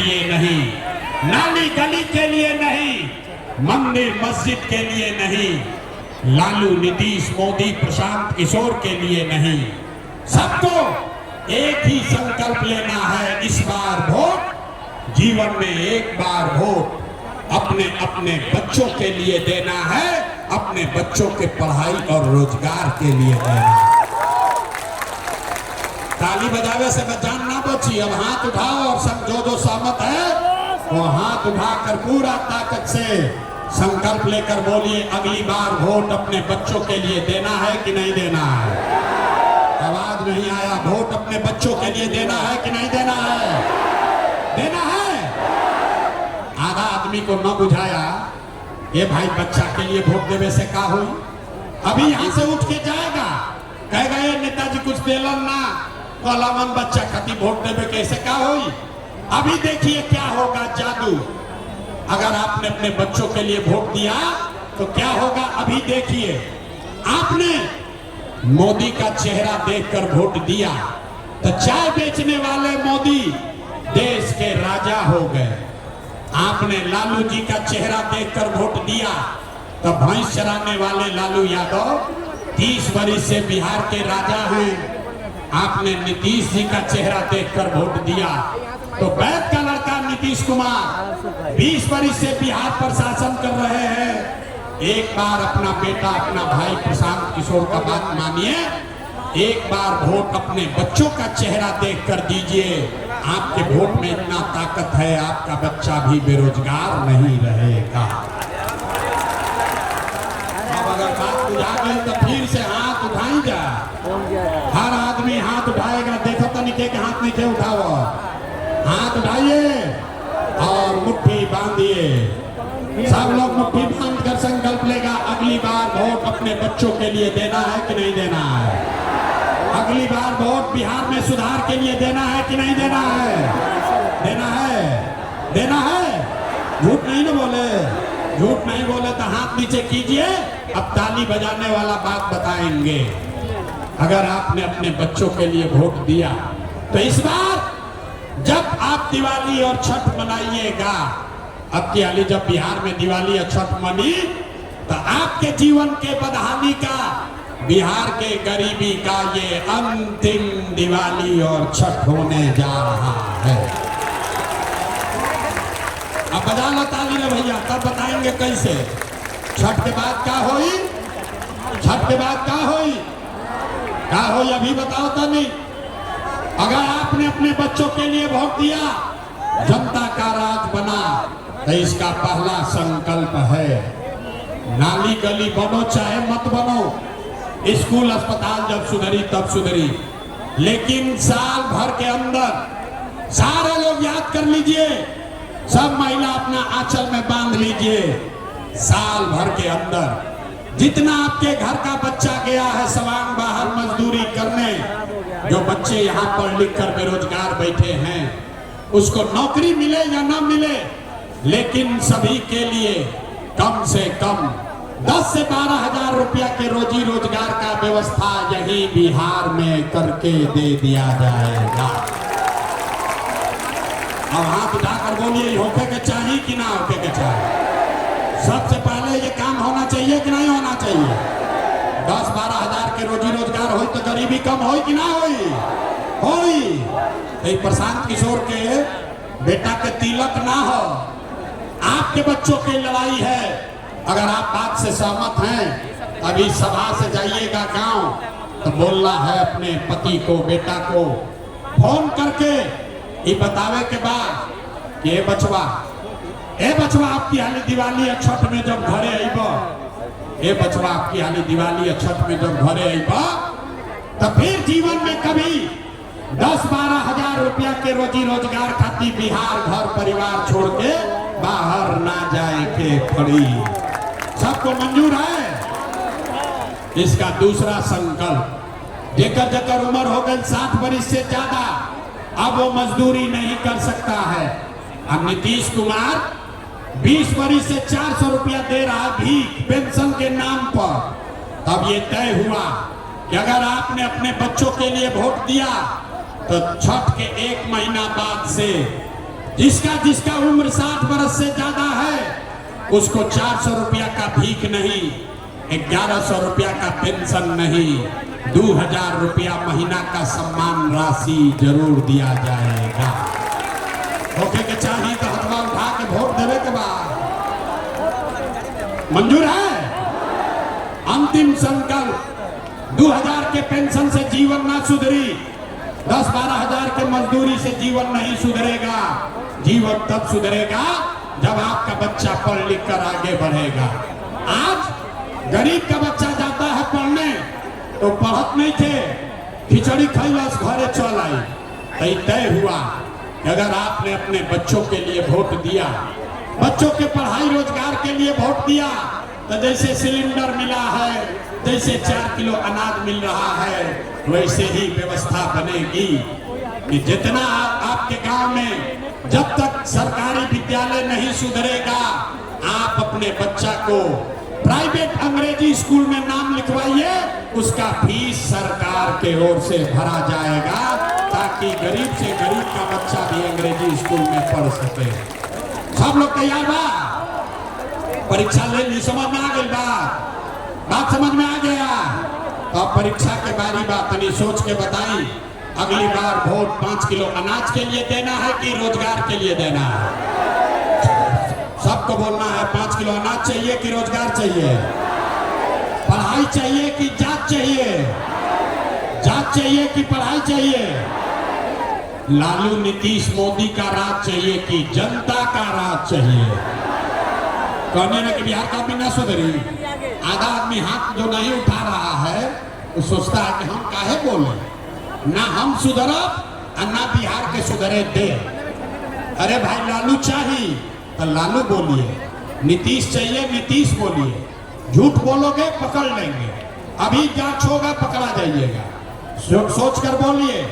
लिए नहीं, नाली गली के लिए नहीं, मंदिर मस्जिद के लिए नहीं, लालू नीतीश मोदी प्रशांत किशोर के लिए नहीं, सबको एक ही संकल्प लेना है। इस बार वोट जीवन में एक बार वोट अपने अपने बच्चों के लिए देना है, अपने बच्चों के पढ़ाई और रोजगार के लिए देना है। ताली बजावे से जान ना बची। अब हाथ उठाओ और सब जो सहमत है वो हाथ उठाकर पूरा ताकत से संकल्प लेकर बोलिए, अगली बार वोट अपने बच्चों के लिए देना है कि नहीं देना है? आवाज नहीं आया। वोट अपने बच्चों के लिए देना है कि नहीं देना है? देना है। आधा आदमी को न बुझाया, ये भाई बच्चा के लिए वोट देवे से का हुई? अभी यहाँ से उठ के जाएगा, कहेगा ये नेताजी कुछ देलन ना, कलावन बच्चा खाती वोट देवे कैसे का हुई? अभी देखिए क्या होगा जादू। अगर आपने अपने बच्चों के लिए वोट दिया तो क्या होगा अभी देखिए। आपने मोदी का चेहरा देखकर वोट दिया तो चाय बेचने वाले मोदी देश के राजा हो गए। आपने लालू जी का चेहरा देखकर वोट दिया तो भैंस चराने वाले लालू यादव 30 वर्ष से बिहार के राजा हैं। आपने नीतीश जी का चेहरा देखकर वोट दिया तो वैद का लड़का नीतीश कुमार 20 वर्ष से बिहार पर शासन कर रहे हैं। एक बार अपना बेटा अपना भाई प्रशांत किशोर का बात मानिए, एक बार वोट अपने बच्चों का चेहरा देखकर दीजिए। आपके वोट में इतना ताकत है, आपका बच्चा भी बेरोजगार नहीं रहेगा। अब अगर बात बुझा गई तो फिर से हाथ उठाई जा। हर आदमी हाथ उठाएगा। देखो तो नहीं के हाथ नहीं थे उठाओ, हाथ उठाइए और मुट्ठी बांधिए। सब लोग मुट्ठी बांध कर संकल्प लेगा, अगली बार वोट अपने बच्चों के लिए देना है कि नहीं देना है? अगली बार वोट बिहार में सुधार के लिए देना है कि नहीं देना है? देना है, देना है। झूठ नहीं ना बोले, झूठ नहीं बोले तो हाथ नीचे कीजिए। अब ताली बजाने वाला बात बताएंगे। अगर आपने अपने बच्चों के लिए वोट दिया तो इस बार जब आप दिवाली और छठ मनाइएगा, अब की हाली जब बिहार में दिवाली और छठ मनी तो आपके जीवन के बदहाली का, बिहार के गरीबी का ये अंतिम दिवाली और छठ होने जा रहा है। अब बजा लो ताली रे भैया, तब बताएंगे कैसे। छठ के बाद क्या होई? छठ के बाद क्या होई? क्या होई अभी बताओ तो नहीं। अगर आपने अपने बच्चों के लिए वोट दिया, जनता का राज बना, तो इसका पहला संकल्प है नाली गली बनो चाहे मत बनो, स्कूल अस्पताल जब सुधरी तब सुधरी, लेकिन साल भर के अंदर सारे लोग याद कर लीजिए, सब महिला अपना आंचल में बांध लीजिए, साल भर के अंदर जितना आपके घर का बच्चा गया है सवांग बाहर मजदूरी करने, जो बच्चे यहाँ पढ़ लिख कर बेरोजगार बैठे हैं, उसको नौकरी मिले या ना मिले, लेकिन सभी के लिए कम से कम 10 से 12 हजार रुपया के रोजी रोजगार का व्यवस्था यही बिहार में करके दे दिया जाएगा। अब हाथ उठाकर बोलिए होके के चाहिए कि ना होके के चाहिए? सबसे पहले ये काम होना चाहिए कि नहीं होना चाहिए? 10-12 हजार के रोजी रोजगार हो तो गरीबी कम हो कि ना होई? होई। प्रशांत किशोर के बेटा के तिलक ना हो, आपके बच्चों की लड़ाई है। अगर आप बात से सहमत हैं, अभी सभा से जाइएगा गांव तो बोलना है अपने पति को, बेटा को फोन करके ये बतावे के बाद कि ए बचवा आपकी हाली दिवाली या छठ में जब घरे आईबा, ए बचवा आपकी हाली दिवाली या छठ में जब घरे आईबा तो फिर जीवन में कभी 10-12 हजार रुपया के रोजी रोजगार खाती बिहार घर परिवार छोड़ के बाहर ना जाए के पड़ी। सबको मंजूर है? इसका दूसरा संकल्प, जेकर जेकर उम्र हो गई 60 वर्ष से ज्यादा, अब वो मजदूरी नहीं कर सकता है। अब नीतीश कुमार 20 वर्ष से 400 रुपया दे रहा भीख पेंशन के नाम पर। तब ये तय हुआ कि अगर आपने अपने बच्चों के लिए वोट दिया तो छठ के 1 महीना बाद से जिसका जिसका उम्र 60 बरस से ज्यादा है उसको 400 रुपया का भीख नहीं, 1100 रुपया का पेंशन नहीं, 2000 रुपया महीना का सम्मान राशि जरूर दिया जाएगा। ओके के चाहिए तो हथवा उठा के वोट देने के बाद मंजूर है। अंतिम संकल्प, 2000 के पेंशन से जीवन ना सुधरी, 10-12 हजार के मजदूरी से जीवन नहीं सुधरेगा। जीवन तब सुधरेगा जब आपका बच्चा पढ़ लिख कर आगे बढ़ेगा। आज गरीब का बच्चा जाता है पढ़ने तो पढ़त नहीं थे, खिचड़ी खैलस घरे चल आई। तय हुआ कि अगर आपने अपने बच्चों के लिए वोट दिया, बच्चों के पढ़ाई रोजगार के लिए वोट दिया, तो जैसे सिलेंडर मिला है, जैसे 4 किलो अनाज मिल रहा है, वैसे ही व्यवस्था बनेगी कि जितना आपके गांव में जब तक सरकारी विद्यालय नहीं सुधरेगा, आप अपने बच्चा को प्राइवेट अंग्रेजी स्कूल में नाम लिखवाइए, उसका फीस सरकार के ओर से भरा जाएगा ताकि गरीब से गरीब का बच्चा भी अंग्रेजी स्कूल में पढ़ सके। सब लोग तैयार बा? परीक्षा ले ली, समझ में आ गई बात समझ में आ गया? तो परीक्षा के बारी बात नहीं सोच के बताई, अगली बार वोट 5 किलो अनाज के लिए देना है कि रोजगार के लिए देना है? सबको बोलना है 5 किलो अनाज चाहिए कि रोजगार चाहिए, पढ़ाई चाहिए कि जात चाहिए, जात चाहिए कि पढ़ाई चाहिए, लालू नीतीश मोदी का राज चाहिए कि जनता का राज चाहिए? कहने ना कि बिहार का आदमी ना सुधरी, आधा आदमी हाथ जो नहीं उठा रहा है वो सोचता है कि हम काहे बोले, ना हम सुधरब और ना बिहार के सुधरे दे। अरे भाई लालू चाहिए तो लालू बोलिए, नीतीश चाहिए नीतीश बोलिए, झूठ बोलोगे पकड़ लेंगे, अभी जांच होगा पकड़ा जाइएगा। सोच कर बोलिए,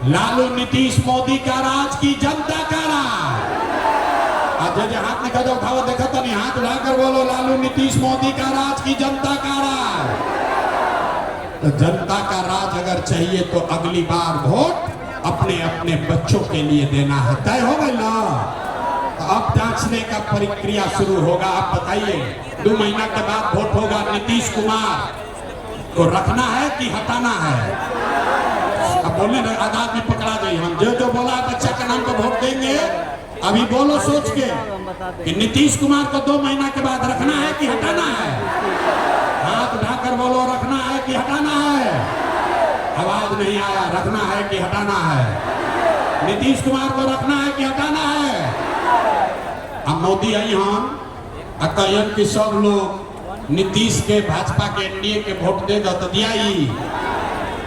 लालू नीतीश मोदी का राज की जनता का राज। आज हाथ में कदम उठाओ, देखा तो नहीं, हाथ उठाकर बोलो लालू नीतीश मोदी का राज की जनता का राज। तो जनता का राज अगर चाहिए तो अगली बार वोट अपने अपने बच्चों के लिए देना है। तय हो गई ना? तो अब जांचने का प्रक्रिया शुरू होगा। आप बताइए, 2 महीना के बाद वोट होगा, नीतीश कुमार को रखना है कि हटाना है? अब बोले ना, आधा आदमी पकड़ा गई, हम जो बोला बच्चा के नाम पर वोट देंगे। अभी बोलो सोच के कि नीतीश कुमार को 2 महीना के बाद रखना है कि हटाना है? हाथ उठाकर बोलो, रखना है कि हटाना है? आवाज नहीं आया, रखना है कि हटाना है? नीतीश कुमार को रखना है कि हटाना है? अब मोदी आई हम कहन कि सब लोग नीतीश के भाजपा के एनडीए के वोट दे दो, तो दिया ही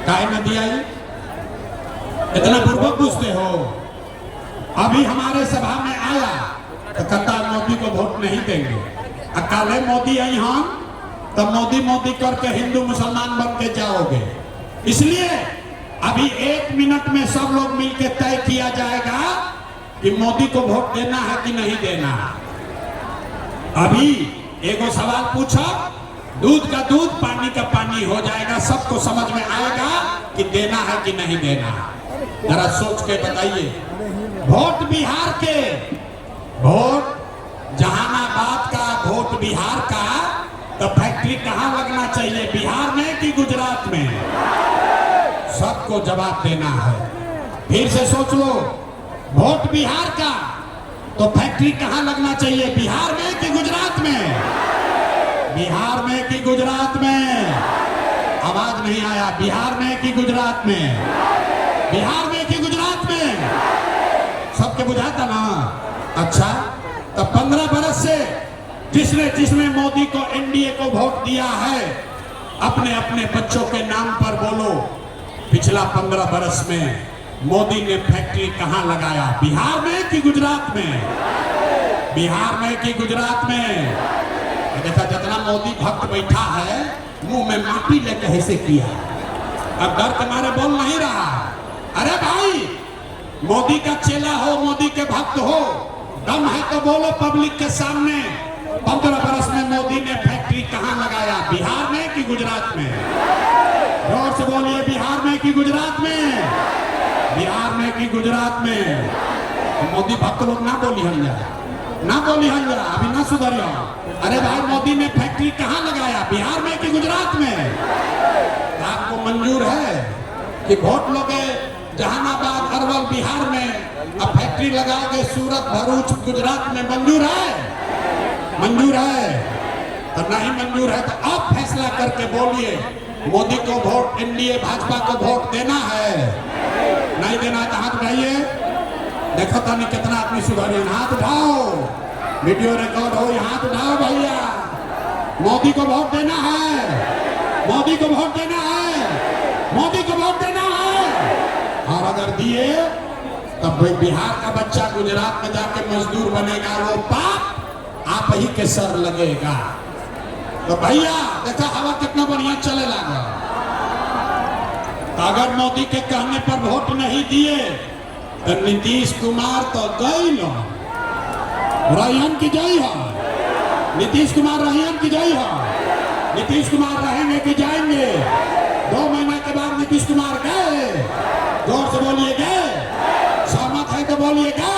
काहे न दिया ही? इतना पूर्वक पूछते हो। अभी हमारे सभा में आया तो कहता मोदी को वोट नहीं देंगे, अकाले मोदी आई हम तो मोदी मोदी करके हिंदू मुसलमान बन के जाओगे। इसलिए अभी 1 मिनट में सब लोग मिलकर तय किया जाएगा कि मोदी को वोट देना है कि नहीं देना। अभी एगो सवाल पूछो, दूध का दूध पानी का पानी हो जाएगा, सबको समझ में आएगा कि देना है कि नहीं देना। जरा सोच के बताइए। वोट बिहार के, वोट जहानाबाद का, वोट बिहार का, तो फैक्ट्री कहाँ लगना चाहिए, बिहार में कि गुजरात में? सबको जवाब देना है। फिर से सोच लो, वोट बिहार का तो फैक्ट्री कहाँ लगना चाहिए, बिहार में कि गुजरात में? बिहार में कि गुजरात में? आवाज नहीं आया। बिहार में कि गुजरात में? बिहार में कि गुजरात में? सबके बुझाता ना? अच्छा, तो 15 बरस से जिसने मोदी को, एनडीए को वोट दिया है, अपने अपने बच्चों के नाम पर बोलो, पिछला 15 बरस में मोदी ने फैक्ट्री कहां लगाया, बिहार में कि गुजरात में? बिहार में कि गुजरात में? देखा, जितना मोदी भक्त बैठा है मुंह में माटी लेके ऐसे किया, अब डर के मारे बोल नहीं रहा। अरे भाई, मोदी का चेला हो, मोदी के भक्त हो, दम है तो बोलो पब्लिक के सामने, 15 बरस में मोदी ने फैक्ट्री कहां लगाया, बिहार में कि गुजरात में? जोर से बोलिए, बिहार में कि गुजरात में? बिहार में कि गुजरात में? मोदी भक्त लोग ना बोली हम जा, ना बोली हम जा, अभी ना सुधरियो। अरे भाई मोदी ने फैक्ट्री कहाँ लगाया, बिहार में कि गुजरात में? आपको मंजूर है कि वोट लोगे जहानाबाद अरवल बिहार में, अब फैक्ट्री लगाओगे सूरत भरूच गुजरात में, मंजूर है? मंजूर है? तो नहीं मंजूर है तो अब फैसला करके बोलिए मोदी को वोट, एनडीए भाजपा को वोट देना है, नहीं देना है तो हाथ उठाइए। देखो तो नहीं कितना आदमी सुधारे, हाथ उठाओ, वीडियो रिकॉर्ड हो, हाथ उठाओ भैया। मोदी को वोट देना है, मोदी को वोट देना है, मोदी को वोट देना है। और अगर दिए तब बिहार का बच्चा गुजरात में जाके मजदूर बनेगा, वो पाप आप ही के सर लगेगा। तो भैया देखा हवा कितना बढ़िया चले लगा। अगर मोदी के कहने पर वोट नहीं दिए तो नीतीश कुमार तो गई लो, रहीन की जय हो, नीतीश कुमार रहीन की जय हो। नीतीश कुमार रहेंगे कि जाएंगे? 2 महीना के बाद नीतीश कुमार गए, जोर से बोलिए गए, सहमत है तो बोलिए गए।